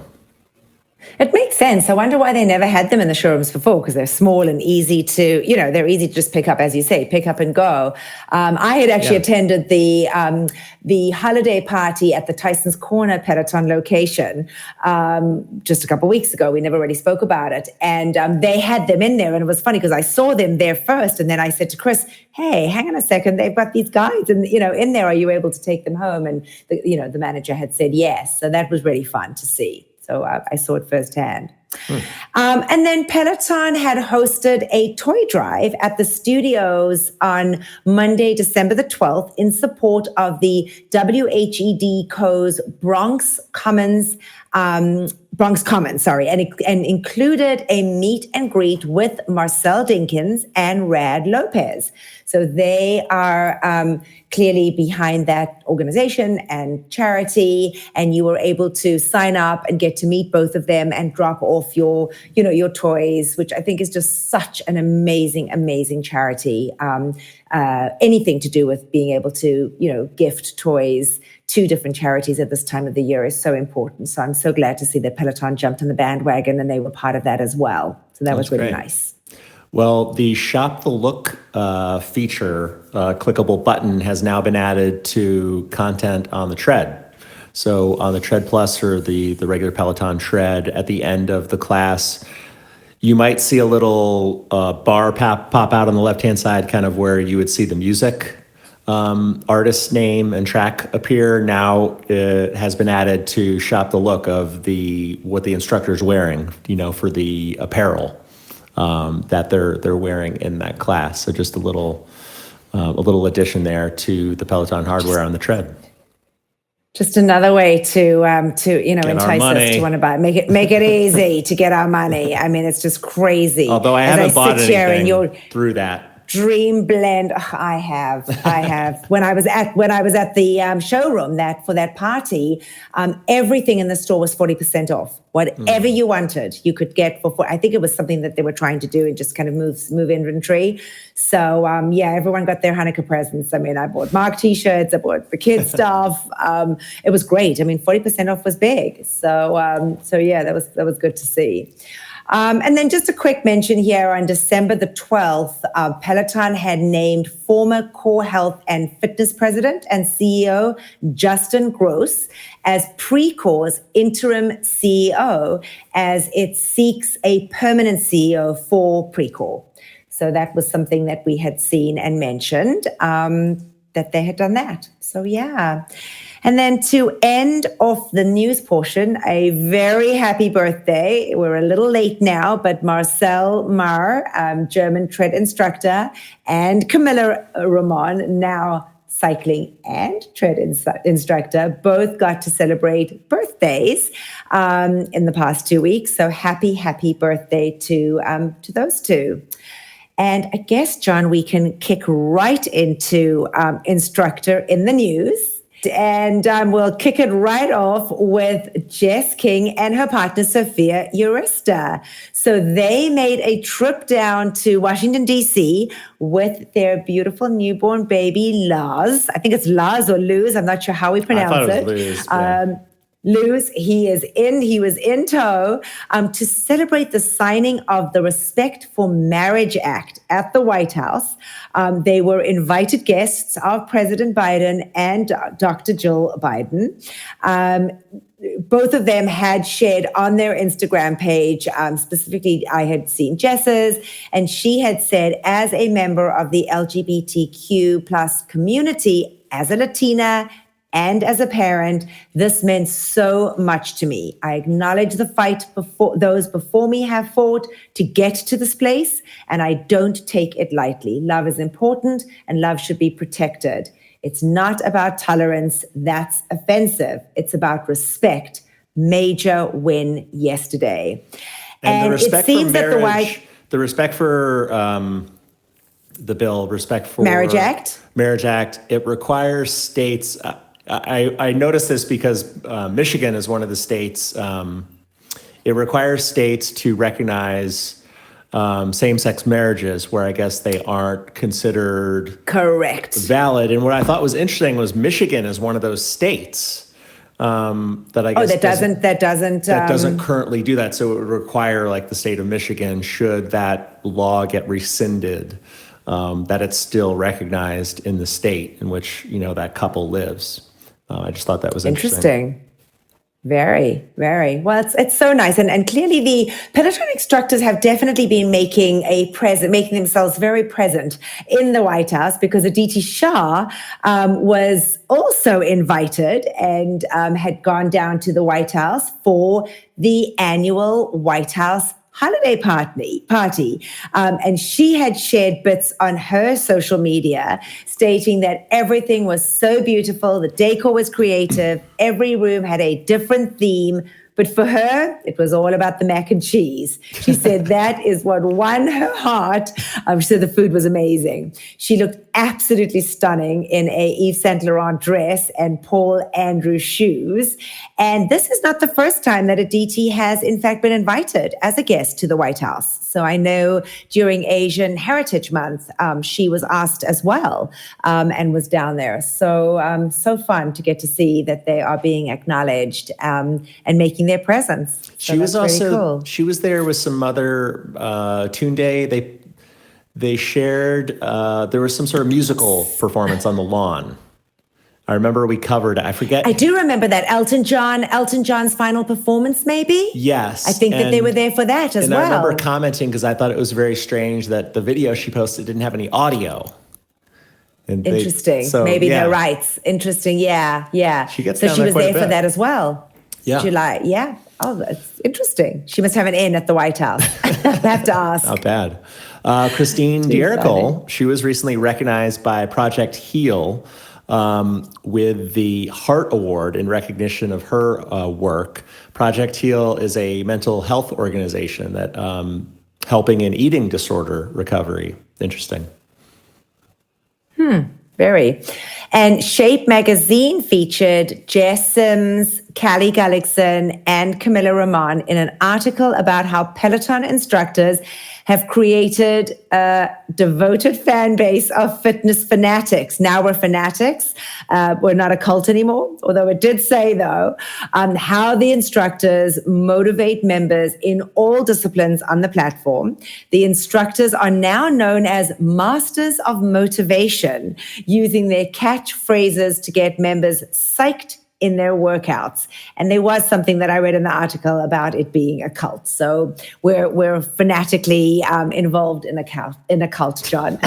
It makes sense. I wonder why they never had them in the showrooms before, because they're small and easy to, they're easy to just pick up, as you say, pick up and go. I had actually attended the holiday party at the Tyson's Corner Peloton location just a couple of weeks ago. We never really spoke about it. And they had them in there. And it was funny because I saw them there first. And then I said to Chris, hey, hang on a second. They've got these guides and, in there. Are you able to take them home? And, the manager had said yes. So that was really fun to see. So I saw it firsthand. And then Peloton had hosted a toy drive at the studios on Monday, December the 12th, in support of the WHED Co.'s Bronx Commons, and included a meet and greet with Marcel Dinkins and Rad Lopez. So they are clearly behind that organization and charity, and you were able to sign up and get to meet both of them and drop off your toys, which I think is just such an amazing, amazing charity. Anything to do with being able to, gift toys to different charities at this time of the year is so important. So I'm so glad to see that Peloton jumped on the bandwagon and they were part of that as well. So that was really nice. Well, the Shop the Look feature, clickable button, has now been added to content on the Tread. So on the Tread Plus or the regular Peloton Tread, at the end of the class, you might see a little bar pop out on the left-hand side, kind of where you would see the music artist name and track appear. Now it has been added to Shop the Look of what the instructor's wearing, for the apparel that they're wearing in that class. So just a little addition there to the Peloton hardware on the Tread. Just another way to entice us to want to buy. Make it easy to get our money. I mean, it's just crazy. Although I haven't bought anything through that. Dream blend. I have. When I was at the showroom for that party, everything in the store was 40% off. Whatever you wanted, you could get for. I think it was something that they were trying to do and just kind of move inventory. So everyone got their Hanukkah presents. I mean, I bought Mark T-shirts. I bought the kids stuff. It was great. I mean, 40% off was big. So that was good to see. And then just a quick mention here, on December the 12th, Peloton had named former Core Health and Fitness President and CEO Justin Gross as Precor's interim CEO, as it seeks a permanent CEO for Precor. So that was something that we had seen and mentioned, that they had done that. So yeah. And then to end off the news portion, a very happy birthday. We're a little late now, but Marcel Marr, German tread instructor, and Camilla Ramon, now cycling and tread instructor, both got to celebrate birthdays in the past 2 weeks. So happy birthday to those two. And I guess, John, we can kick right into instructor in the news. And we'll kick it right off with Jess King and her partner, Sophia Urista. So they made a trip down to Washington, D.C. with their beautiful newborn baby, Laz. I think it's Laz or Luz. I'm not sure how we pronounce it. Luz, yeah. Luz, he was in tow to celebrate the signing of the Respect for Marriage Act at the White House. They were invited guests of President Biden and Dr. Jill Biden. Both of them had shared on their Instagram page, specifically I had seen Jess's, and she had said, as a member of the LGBTQ plus community, as a Latina, and as a parent, this meant so much to me. I acknowledge the fight those before me have fought to get to this place, and I don't take it lightly. Love is important, and love should be protected. It's not about tolerance. That's offensive. It's about respect. Major win yesterday. And the respect for marriage, the respect for the bill, respect for Marriage Act, it requires states. I noticed this because Michigan is one of the states. It requires states to recognize same-sex marriages where I guess they aren't considered correct valid. And what I thought was interesting was Michigan is one of those states that I guess that doesn't currently do that. So it would require, like the state of Michigan, should that law get rescinded, that it's still recognized in the state in which that couple lives. I just thought that was interesting. Very, very. Well, it's so nice. And clearly the Peloton instructors have definitely been making themselves very present in the White House, because Aditi Shah was also invited and had gone down to the White House for the annual White House holiday party. And she had shared bits on her social media stating that everything was so beautiful. The decor was creative. Every room had a different theme. But for her, it was all about the mac and cheese. She said that is what won her heart. She said the food was amazing. She looked absolutely stunning in a Yves Saint Laurent dress and Paul Andrew shoes. And this is not the first time that Aditi has, in fact, been invited as a guest to the White House. So I know during Asian Heritage Month, she was asked as well and was down there. So fun to get to see that they are being acknowledged and making their presence. So she was also really cool. She was there with some other Tune Day. they shared, there was some sort of musical performance on the lawn. I remember we covered, I forget. I do remember that. Elton John's final performance, maybe? Yes. I think that they were there for that as well. And I remember commenting because I thought it was very strange that the video she posted didn't have any audio. And interesting. No rights. Interesting. Yeah. She gets so down she there was quite a there for bit. that as well. Yeah. July. Yeah. Oh, that's interesting. She must have an inn at the White House. I have to ask. Not bad. Christine Dierical, she was recently recognized by Project Heal with the Heart Award in recognition of her work. Project Heal is a mental health organization that helping in eating disorder recovery. Interesting. Very. And Shape magazine featured Jess Sims, Callie Gullickson, and Camilla Rahman in an article about how Peloton instructors have created a devoted fan base of fitness fanatics. Now we're fanatics. We're not a cult anymore, although it did say, though, how the instructors motivate members in all disciplines on the platform. The instructors are now known as masters of motivation, using their catchphrases to get members psyched in their workouts. And there was something that I read in the article about it being a cult. So we're fanatically involved in a cult, John.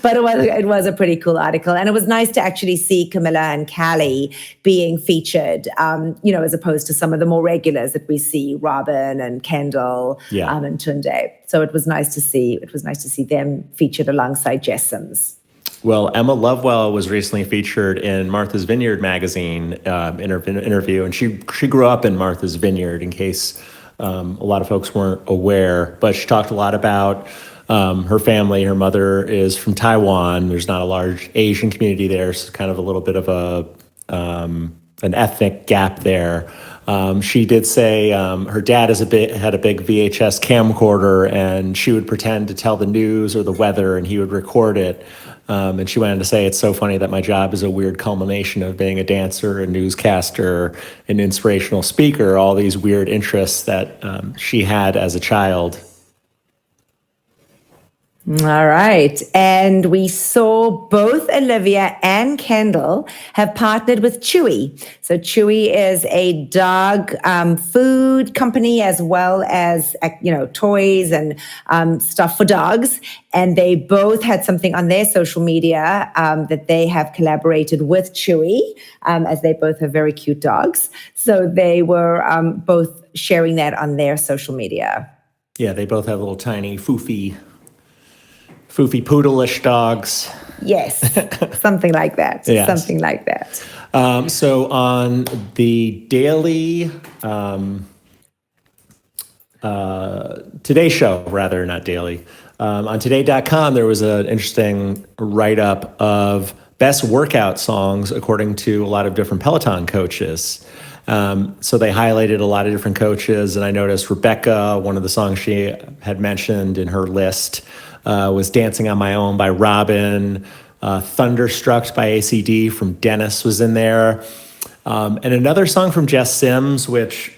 But it was a pretty cool article. And it was nice to actually see Camilla and Callie being featured, as opposed to some of the more regulars that we see, Robin and Kendall and Tunde. So it was nice to see. It was nice to see them featured alongside Jess Sims. Well, Emma Lovewell was recently featured in Martha's Vineyard magazine interview, and she grew up in Martha's Vineyard, in case a lot of folks weren't aware. But she talked a lot about her family. Her mother is from Taiwan. There's not a large Asian community there, so kind of a little bit of an ethnic gap there. She did say her dad had a big VHS camcorder, and she would pretend to tell the news or the weather, and he would record it. And she went on to say, it's so funny that my job is a weird culmination of being a dancer, a newscaster, an inspirational speaker, all these weird interests that she had as a child. All right. And we saw both Olivia and Kendall have partnered with Chewy. So Chewy is a dog food company, as well as, toys and stuff for dogs. And they both had something on their social media that they have collaborated with Chewy, as they both have very cute dogs. So they were both sharing that on their social media. Yeah, they both have little tiny foofy poodle-ish dogs. Yes, something like that. Yes. Something like that. So on the daily, Today Show, rather, not daily, on today.com, there was an interesting write-up of best workout songs according to a lot of different Peloton coaches. So they highlighted a lot of different coaches, and I noticed Rebecca, one of the songs she had mentioned in her list, was Dancing on My Own by Robin. Thunderstruck by ACD from Dennis was in there. And another song from Jess Sims, which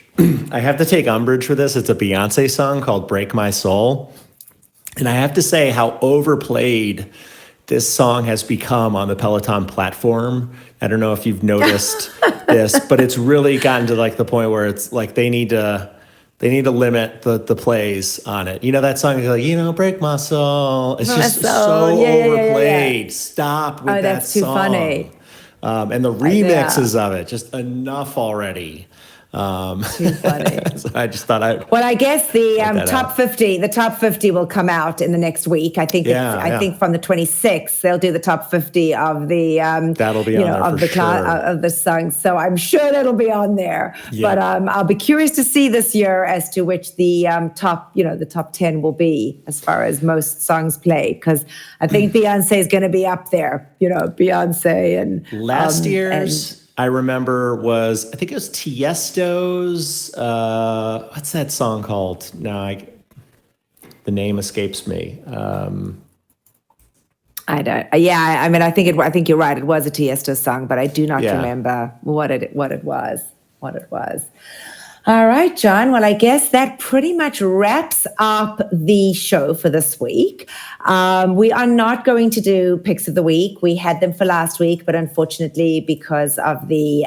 I have to take umbrage for this. It's a Beyonce song called Break My Soul. And I have to say how overplayed this song has become on the Peloton platform. I don't know if you've noticed this, but it's really gotten to like the point where it's like they need to limit the plays on it. You know that song is like, break my soul. It's just so overplayed. Yeah. Stop with that song. That's too funny. And the remixes of it, just enough already. Too funny. So I just thought Well, I guess the top 50 will come out in the next week. I think I think from the 26th they'll do the top 50 of the that'll be on there of the songs. So I'm sure that'll be on there. Yeah. But I'll be curious to see this year as to which the the top 10 will be as far as most songs played, because I think Beyonce is going to be up there. Beyonce and last year's. I remember I think it was Tiesto's, what's that song called? No, the name escapes me. I don't. Yeah, I mean, I think you're right. It was a Tiesto song, but I do not remember what it was. All right, John. Well, I guess that pretty much wraps up the show for this week. We are not going to do picks of the week. We had them for last week, but unfortunately, because of the,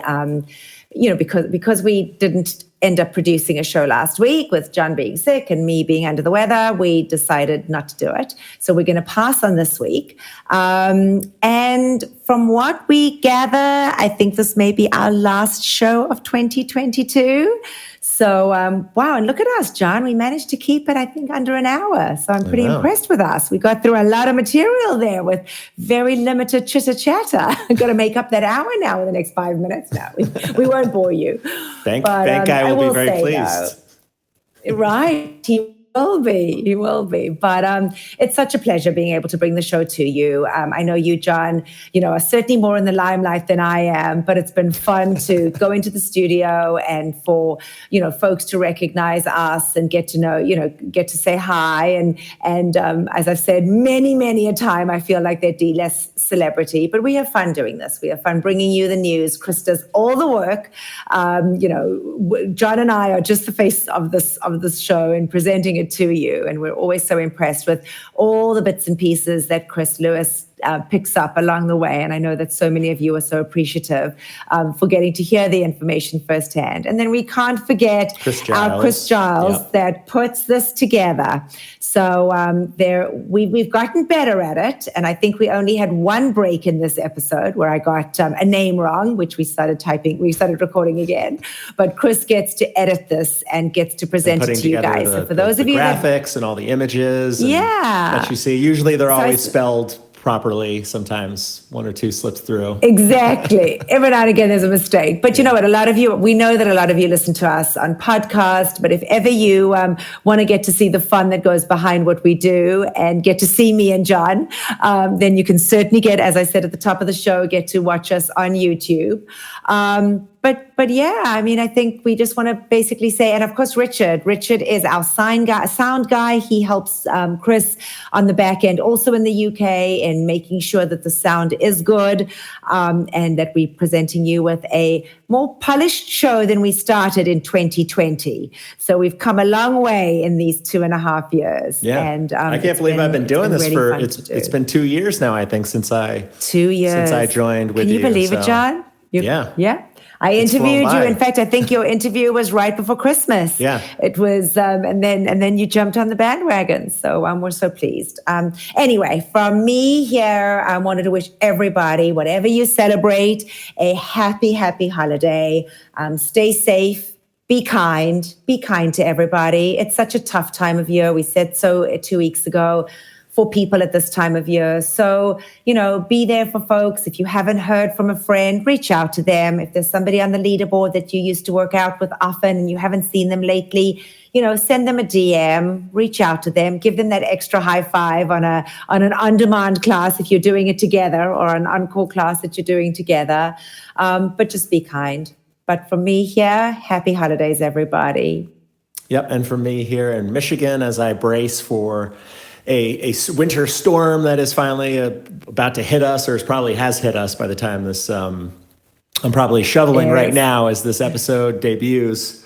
because we didn't end up producing a show last week with John being sick and me being under the weather, we decided not to do it. So we're going to pass on this week. And from what we gather, I think this may be our last show of 2022. So, wow, and look at us, John. We managed to keep it, I think, under an hour. So I'm pretty impressed with us. We got through a lot of material there with very limited chitter-chatter. I've got to make up that hour now in the next 5 minutes. No, we won't bore you. Thank Guy will be very pleased. Right. He will be. But it's such a pleasure being able to bring the show to you. I know you, John, are certainly more in the limelight than I am, but it's been fun to go into the studio and for, folks to recognize us and get to know, get to say hi. And as I've said many, many a time, I feel like they're less celebrity, but we have fun doing this. We have fun bringing you the news. Chris does all the work. John and I are just the face of this show and presenting it to you. And we're always so impressed with all the bits and pieces that Chris Lewis picks up along the way. And I know that so many of you are so appreciative for getting to hear the information firsthand. And then we can't forget our Chris Giles that puts this together. So we've gotten better at it. And I think we only had one break in this episode where I got a name wrong, which we started recording again. But Chris gets to edit this and gets to present it to you guys. So for those of you graphics and all the images that you see, usually they're always spelled properly. Sometimes one or two slips through. Exactly. Every now and again there's a mistake. But you know what? We know that a lot of you listen to us on podcast, but if ever you want to get to see the fun that goes behind what we do and get to see me and John, then you can certainly as I said at the top of the show, get to watch us on YouTube. But yeah, I mean, I think we just want to basically say, and of course, Richard is our sound guy. He helps Chris on the back end, also in the UK, in making sure that the sound is good and that we're presenting you with a more polished show than we started in 2020. So we've come a long way in these 2.5 years. Yeah, and I can't believe I've been doing this for it's been 2 years now. I think since I joined with you. Can you believe it, John? Yeah. I interviewed you. In fact, I think your interview was right before Christmas. Yeah. It was, and then you jumped on the bandwagon. So we're so pleased. Anyway, from me here, I wanted to wish everybody, whatever you celebrate, a happy, happy holiday. Stay safe. Be kind to everybody. It's such a tough time of year. We said so 2 weeks ago. For people at this time of year. So, be there for folks. If you haven't heard from a friend, reach out to them. If there's somebody on the leaderboard that you used to work out with often and you haven't seen them lately, send them a DM, reach out to them, give them that extra high five on an on-demand class if you're doing it together, or an encore class that you're doing together. But just be kind. But from me here, happy holidays, everybody. Yep. And from me here in Michigan, as I brace for a winter storm that is finally about to hit us, or probably has hit us by the time this, I'm probably shoveling right now as this episode debuts.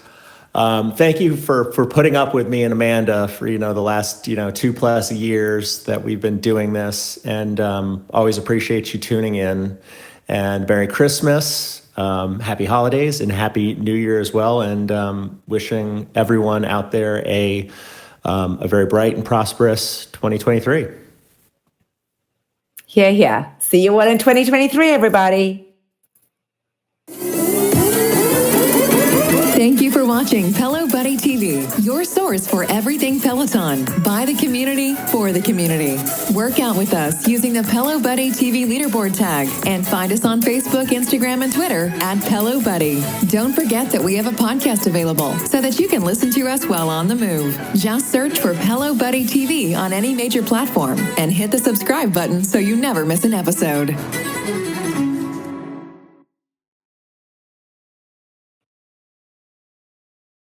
Thank you for putting up with me and Amanda for, the last, 2+ years that we've been doing this, and always appreciate you tuning in. And Merry Christmas, Happy Holidays, and Happy New Year as well. And wishing everyone out there a very bright and prosperous 2023. Yeah. See you all in 2023, everybody. Thank you for watching Pelo Buddy TV, your source for everything Peloton, by the community, for the community. Work out with us using the Pelo Buddy TV leaderboard tag, and find us on Facebook, Instagram, and Twitter at Pelo Buddy. Don't forget that we have a podcast available so that you can listen to us while on the move. Just search for Pelo Buddy TV on any major platform and hit the subscribe button so you never miss an episode.